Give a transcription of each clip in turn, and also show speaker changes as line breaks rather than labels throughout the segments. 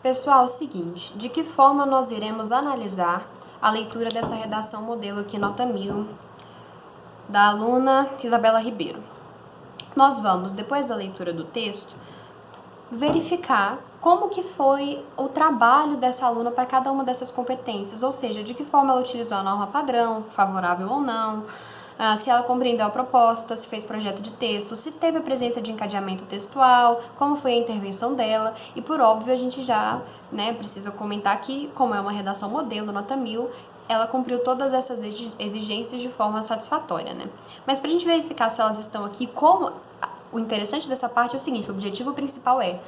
Pessoal, é o seguinte, de que forma nós iremos analisar a leitura dessa redação modelo aqui, nota 1000, da aluna Isabela Ribeiro? Nós vamos, depois da leitura do texto, verificar como que foi o trabalho dessa aluna para cada uma dessas competências, ou seja, de que forma ela utilizou a norma padrão, favorável ou não, se ela compreendeu a proposta, se fez projeto de texto, se teve a presença de encadeamento textual, como foi a intervenção dela, e por óbvio a gente já precisa comentar que, como é uma redação modelo, nota 1000, ela cumpriu todas essas exigências de forma satisfatória, né? Mas para a gente verificar se elas estão aqui, o interessante dessa parte é o seguinte, o objetivo principal é,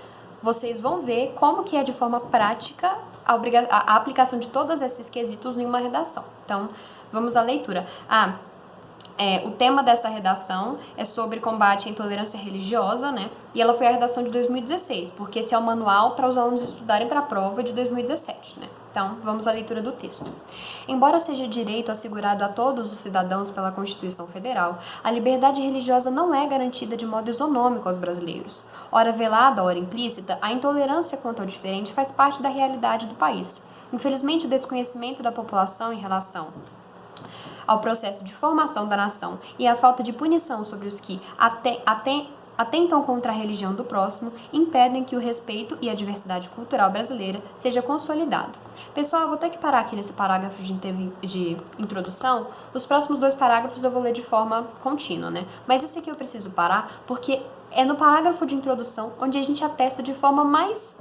vocês vão ver como que é de forma prática a aplicação de todos esses quesitos em uma redação. Então, vamos à leitura. O tema dessa redação é sobre combate à intolerância religiosa, né? E ela foi a redação de 2016, porque esse é o manual para os alunos estudarem para a prova de 2017, né? Então, vamos à leitura do texto. Embora seja direito assegurado a todos os cidadãos pela Constituição Federal, a liberdade religiosa não é garantida de modo isonômico aos brasileiros. Ora velada, ora implícita, a intolerância quanto ao diferente faz parte da realidade do país. Infelizmente, o desconhecimento da população em relação ao processo de formação da nação e a falta de punição sobre os que atentam contra a religião do próximo impedem que o respeito e a diversidade cultural brasileira seja consolidado. Pessoal, eu vou ter que parar aqui nesse parágrafo de introdução. Os próximos 2 parágrafos eu vou ler de forma contínua, né? Mas esse aqui eu preciso parar porque é no parágrafo de introdução onde a gente atesta de forma mais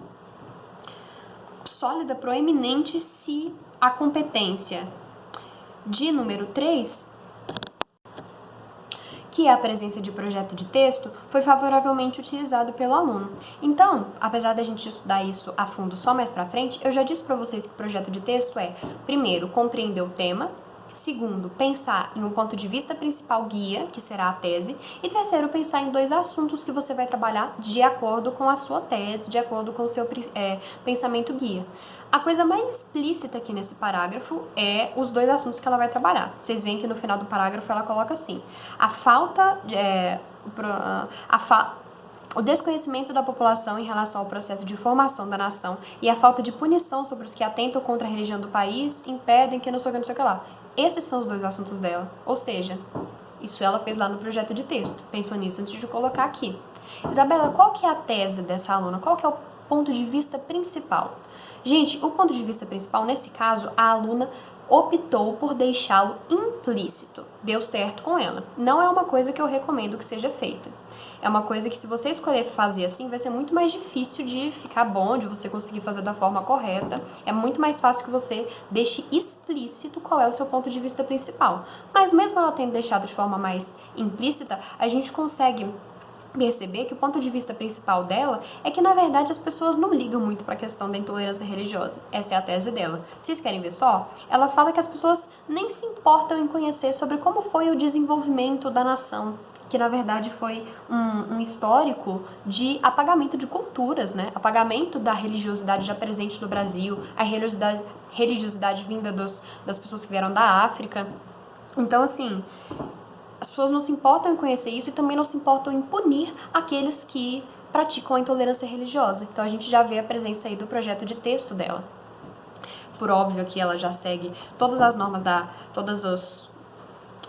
sólida, proeminente, se a competência de número 3, que é a presença de projeto de texto, foi favoravelmente utilizado pelo aluno. Então, apesar da gente estudar isso a fundo só mais pra frente, eu já disse pra vocês que o projeto de texto é, primeiro, compreender o tema, segundo, pensar em um ponto de vista principal guia, que será a tese, e terceiro, pensar em 2 assuntos que você vai trabalhar de acordo com a sua tese, de acordo com o seu pensamento guia. A coisa mais explícita aqui nesse parágrafo é os 2 assuntos que ela vai trabalhar. Vocês veem que no final do parágrafo ela coloca assim, o desconhecimento da população em relação ao processo de formação da nação e a falta de punição sobre os que atentam contra a religião do país impedem que não sei o que lá. Esses são os 2 assuntos dela. Ou seja, isso ela fez lá no projeto de texto. Pensou nisso antes de colocar aqui. Isabela, qual que é a tese dessa aluna? Qual que é o ponto de vista principal? Gente, o ponto de vista principal, nesse caso, a aluna optou por deixá-lo implícito. Deu certo com ela. Não é uma coisa que eu recomendo que seja feita. É uma coisa que, se você escolher fazer assim, vai ser muito mais difícil de ficar bom, de você conseguir fazer da forma correta. É muito mais fácil que você deixe explícito qual é o seu ponto de vista principal. Mas mesmo ela tendo deixado de forma mais implícita, a gente consegue perceber que o ponto de vista principal dela é que, na verdade, as pessoas não ligam muito para a questão da intolerância religiosa. Essa é a tese dela. Vocês querem ver só? Ela fala que as pessoas nem se importam em conhecer sobre como foi o desenvolvimento da nação, que na verdade foi um histórico de apagamento de culturas, né? Apagamento da religiosidade já presente no Brasil, a religiosidade vinda das pessoas que vieram da África. Então, assim, as pessoas não se importam em conhecer isso e também não se importam em punir aqueles que praticam a intolerância religiosa. Então a gente já vê a presença aí do projeto de texto dela. Por óbvio que ela já segue todas as normas todas as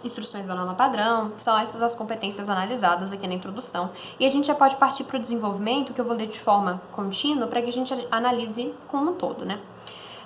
instruções da norma padrão, que são essas as competências analisadas aqui na introdução. E a gente já pode partir para o desenvolvimento, que eu vou ler de forma contínua, para que a gente analise como um todo, né?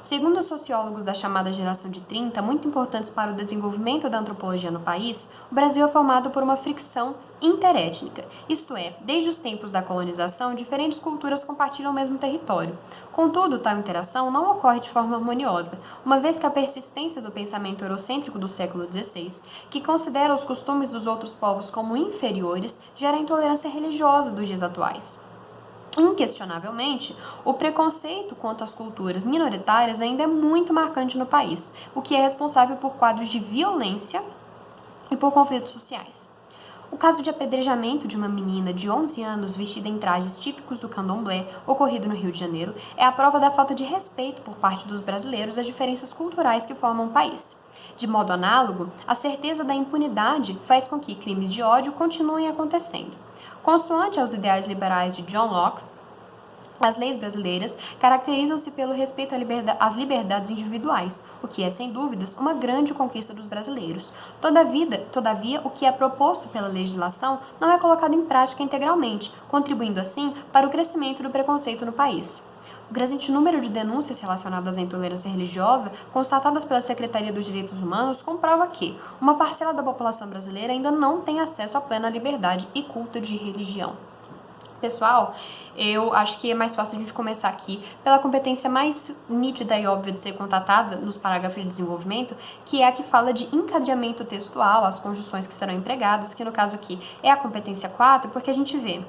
Segundo os sociólogos da chamada geração de 30, muito importantes para o desenvolvimento da antropologia no país, o Brasil é formado por uma fricção interétnica, isto é, desde os tempos da colonização, diferentes culturas compartilham o mesmo território. Contudo, tal interação não ocorre de forma harmoniosa, uma vez que a persistência do pensamento eurocêntrico do século XVI, que considera os costumes dos outros povos como inferiores, gera a intolerância religiosa dos dias atuais. Inquestionavelmente, o preconceito quanto às culturas minoritárias ainda é muito marcante no país, o que é responsável por quadros de violência e por conflitos sociais. O caso de apedrejamento de uma menina de 11 anos vestida em trajes típicos do candomblé, ocorrido no Rio de Janeiro, é a prova da falta de respeito por parte dos brasileiros às diferenças culturais que formam o país. De modo análogo, a certeza da impunidade faz com que crimes de ódio continuem acontecendo. Consoante aos ideais liberais de John Locke, As leis brasileiras caracterizam-se pelo respeito às liberdades individuais, o que é, sem dúvidas, uma grande conquista dos brasileiros. Todavia, o que é proposto pela legislação não é colocado em prática integralmente, contribuindo, assim, para o crescimento do preconceito no país. O crescente número de denúncias relacionadas à intolerância religiosa, constatadas pela Secretaria dos Direitos Humanos, comprova que uma parcela da população brasileira ainda não tem acesso à plena liberdade e culto de religião. Pessoal, eu acho que é mais fácil a gente começar aqui pela competência mais nítida e óbvia de ser contatada nos parágrafos de desenvolvimento, que é a que fala de encadeamento textual, as conjunções que serão empregadas, que no caso aqui é a competência 4, porque a gente vê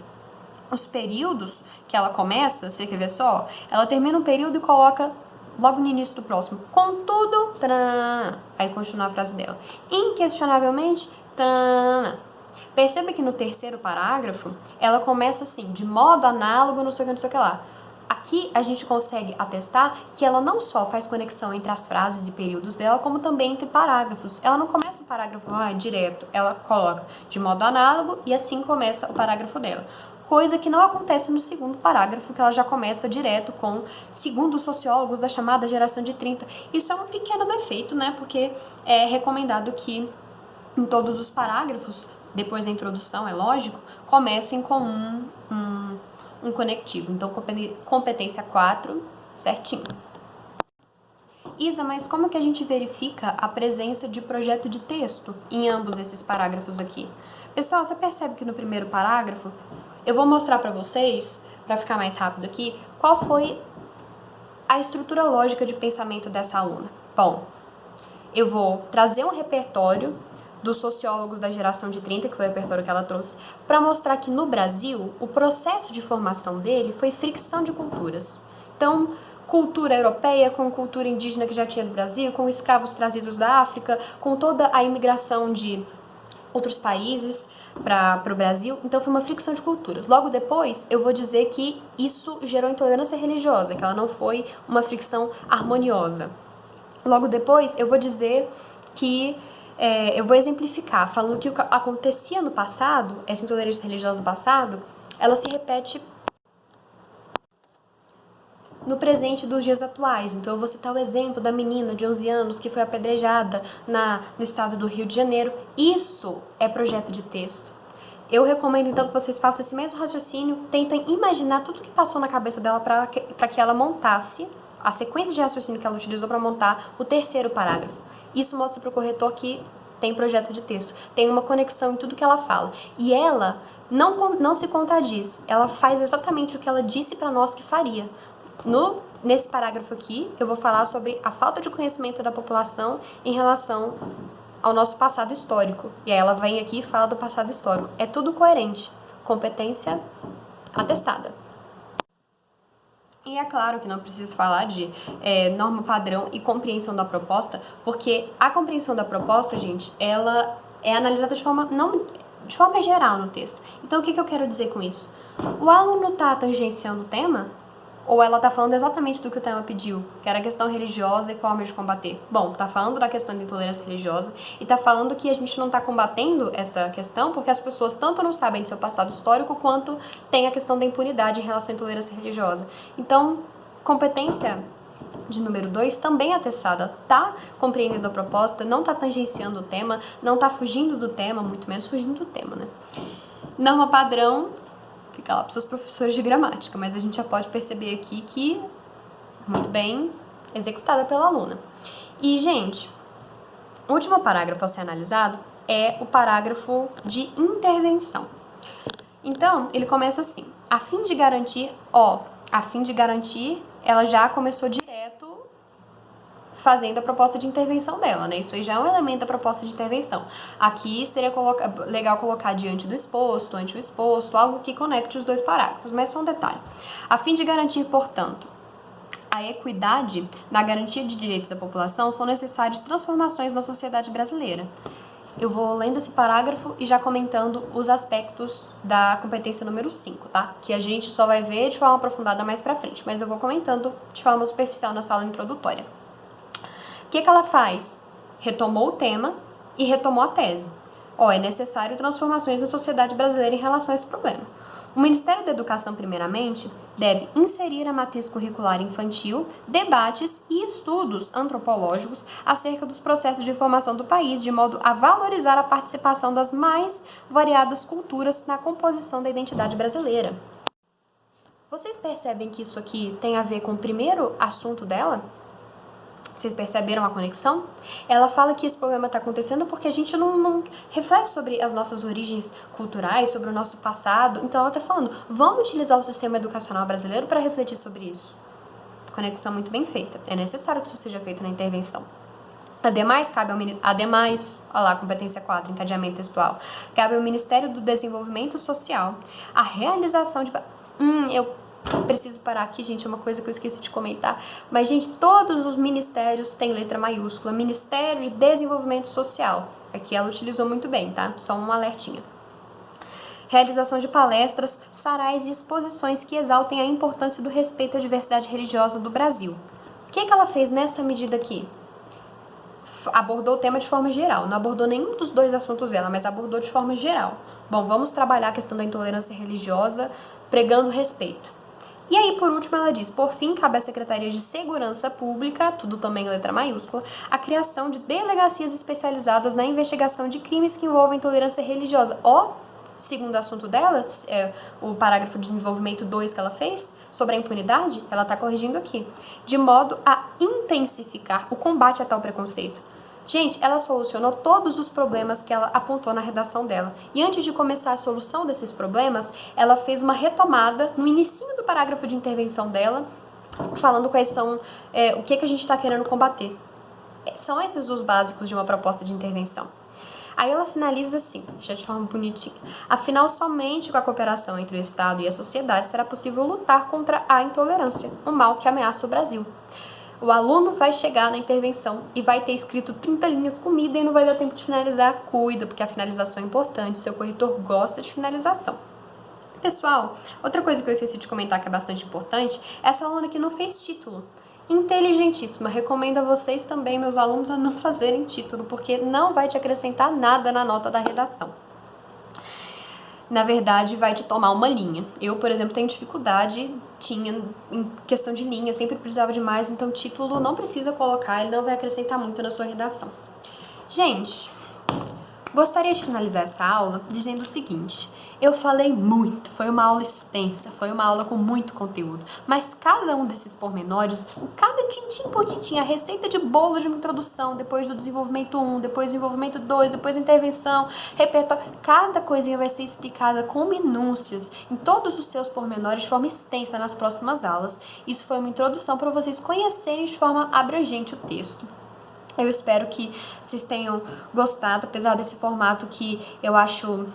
os períodos que ela começa, você quer ver só? Ela termina um período e coloca logo no início do próximo, contudo, tanana, aí continua a frase dela, inquestionavelmente, tanana. Perceba que no terceiro parágrafo, ela começa assim, de modo análogo, não sei o que, não sei o que lá. Aqui a gente consegue atestar que ela não só faz conexão entre as frases e períodos dela, como também entre parágrafos. Ela não começa o parágrafo direto, ela coloca de modo análogo e assim começa o parágrafo dela. Coisa que não acontece no segundo parágrafo, que ela já começa direto com, segundo os sociólogos da chamada geração de 30. Isso é um pequeno defeito, né? Porque é recomendado que em todos os parágrafos, depois da introdução, é lógico, comecem com um conectivo. Então, competência 4, certinho. Isa, mas como que a gente verifica a presença de projeto de texto em ambos esses parágrafos aqui? Pessoal, você percebe que no primeiro parágrafo, eu vou mostrar para vocês, para ficar mais rápido aqui, qual foi a estrutura lógica de pensamento dessa aluna. Bom, eu vou trazer um repertório dos sociólogos da geração de 30, que foi o repertório que ela trouxe, para mostrar que no Brasil, o processo de formação dele foi fricção de culturas. Então, cultura europeia com cultura indígena que já tinha no Brasil, com escravos trazidos da África, com toda a imigração de outros países para o Brasil, então foi uma fricção de culturas. Logo depois, eu vou dizer que isso gerou intolerância religiosa, que ela não foi uma fricção harmoniosa. Logo depois, eu vou dizer que eu vou exemplificar, falando que o que acontecia no passado, essa intolerância religiosa do passado, ela se repete no presente dos dias atuais. Então, eu vou citar o exemplo da menina de 11 anos que foi apedrejada no estado do Rio de Janeiro. Isso é projeto de texto. Eu recomendo, então, que vocês façam esse mesmo raciocínio, tentem imaginar tudo que passou na cabeça dela para que ela montasse a sequência de raciocínio que ela utilizou para montar o terceiro parágrafo. Isso mostra para o corretor que tem projeto de texto, tem uma conexão em tudo que ela fala. E ela não se contradiz, ela faz exatamente o que ela disse para nós que faria. Nesse parágrafo aqui, eu vou falar sobre a falta de conhecimento da população em relação ao nosso passado histórico. E aí ela vem aqui e fala do passado histórico. É tudo coerente. Competência atestada. E é claro que não preciso falar de norma padrão e compreensão da proposta, porque a compreensão da proposta, gente, ela é analisada de forma geral no texto. Então, o que eu quero dizer com isso? O aluno está tangenciando o tema? Ou ela está falando exatamente do que o tema pediu, que era a questão religiosa e forma de combater? Bom, está falando da questão da intolerância religiosa e está falando que a gente não está combatendo essa questão porque as pessoas tanto não sabem de seu passado histórico quanto tem a questão da impunidade em relação à intolerância religiosa. Então, competência de número 2 também atestada, está compreendendo a proposta, não está tangenciando o tema, não está fugindo do tema, muito menos fugindo do tema, né? Norma padrão, fica lá para os seus professores de gramática, mas a gente já pode perceber aqui que muito bem executada pela aluna. E, gente, o último parágrafo a ser analisado é o parágrafo de intervenção. Então, ele começa assim, a fim de garantir, ela já começou direto fazendo a proposta de intervenção dela, né? Isso aí já é um elemento da proposta de intervenção. Aqui seria legal colocar diante do exposto, ante o exposto, algo que conecte os dois parágrafos, mas só um detalhe. A fim de garantir, portanto, a equidade na garantia de direitos da população, são necessárias transformações na sociedade brasileira. Eu vou lendo esse parágrafo e já comentando os aspectos da competência número 5, tá? Que a gente só vai ver de forma aprofundada mais pra frente, mas eu vou comentando de forma superficial na sala introdutória. O que ela faz? Retomou o tema e retomou a tese. É necessário transformações na sociedade brasileira em relação a esse problema. O Ministério da Educação, primeiramente, deve inserir a matriz curricular infantil, debates e estudos antropológicos acerca dos processos de formação do país, de modo a valorizar a participação das mais variadas culturas na composição da identidade brasileira. Vocês percebem que isso aqui tem a ver com o primeiro assunto dela? Vocês perceberam a conexão? Ela fala que esse problema está acontecendo porque a gente não reflete sobre as nossas origens culturais, sobre o nosso passado. Então ela está falando, vamos utilizar o sistema educacional brasileiro para refletir sobre isso. Conexão muito bem feita. É necessário que isso seja feito na intervenção. Ademais, olha lá, competência 4, encadeamento textual. Cabe ao Ministério do Desenvolvimento Social a realização de... eu preciso parar aqui, gente, é uma coisa que eu esqueci de comentar. Mas, gente, todos os ministérios têm letra maiúscula. Ministério de Desenvolvimento Social. Aqui ela utilizou muito bem, tá? Só um alertinha. Realização de palestras, sarais e exposições que exaltem a importância do respeito à diversidade religiosa do Brasil. O que ela fez nessa medida aqui? Abordou o tema de forma geral. Não abordou nenhum dos dois assuntos dela, mas abordou de forma geral. Bom, vamos trabalhar a questão da intolerância religiosa, pregando respeito. E aí, por último, ela diz, por fim, cabe à Secretaria de Segurança Pública, tudo também em letra maiúscula, a criação de delegacias especializadas na investigação de crimes que envolvem intolerância religiosa. Segundo assunto dela, o parágrafo de desenvolvimento 2 que ela fez, sobre a impunidade, ela está corrigindo aqui, de modo a intensificar o combate a tal preconceito. Gente, ela solucionou todos os problemas que ela apontou na redação dela. E antes de começar a solução desses problemas, ela fez uma retomada no inicinho do parágrafo de intervenção dela, falando quais são, o que a gente está querendo combater. São esses os básicos de uma proposta de intervenção. Aí ela finaliza assim, já de forma bonitinha. Afinal, somente com a cooperação entre o Estado e a sociedade será possível lutar contra a intolerância, um mal que ameaça o Brasil. O aluno vai chegar na intervenção e vai ter escrito 30 linhas comida e não vai dar tempo de finalizar. Cuida, porque a finalização é importante, seu corretor gosta de finalização. Pessoal, outra coisa que eu esqueci de comentar que é bastante importante, essa aluna que não fez título. Inteligentíssima, recomendo a vocês também, meus alunos, a não fazerem título, porque não vai te acrescentar nada na nota da redação. Na verdade, vai te tomar uma linha. Eu, por exemplo, tenho dificuldade, tinha em questão de linha, sempre precisava de mais, então título não precisa colocar, ele não vai acrescentar muito na sua redação. Gente, gostaria de finalizar essa aula dizendo o seguinte: eu falei muito, foi uma aula extensa, foi uma aula com muito conteúdo, mas cada um desses pormenores, cada tintim por tintim, a receita de bolo de uma introdução, depois do desenvolvimento 1, depois do desenvolvimento 2, depois da intervenção, repertório, cada coisinha vai ser explicada com minúcias em todos os seus pormenores de forma extensa nas próximas aulas. Isso foi uma introdução para vocês conhecerem de forma abrangente o texto. Eu espero que vocês tenham gostado, apesar desse formato que eu acho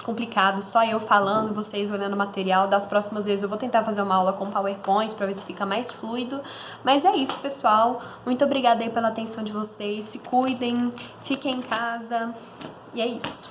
complicado, só eu falando, vocês olhando o material. Das próximas vezes eu vou tentar fazer uma aula com PowerPoint para ver se fica mais fluido. Mas é isso, pessoal. Muito obrigada aí pela atenção de vocês. Se cuidem, fiquem em casa. E é isso.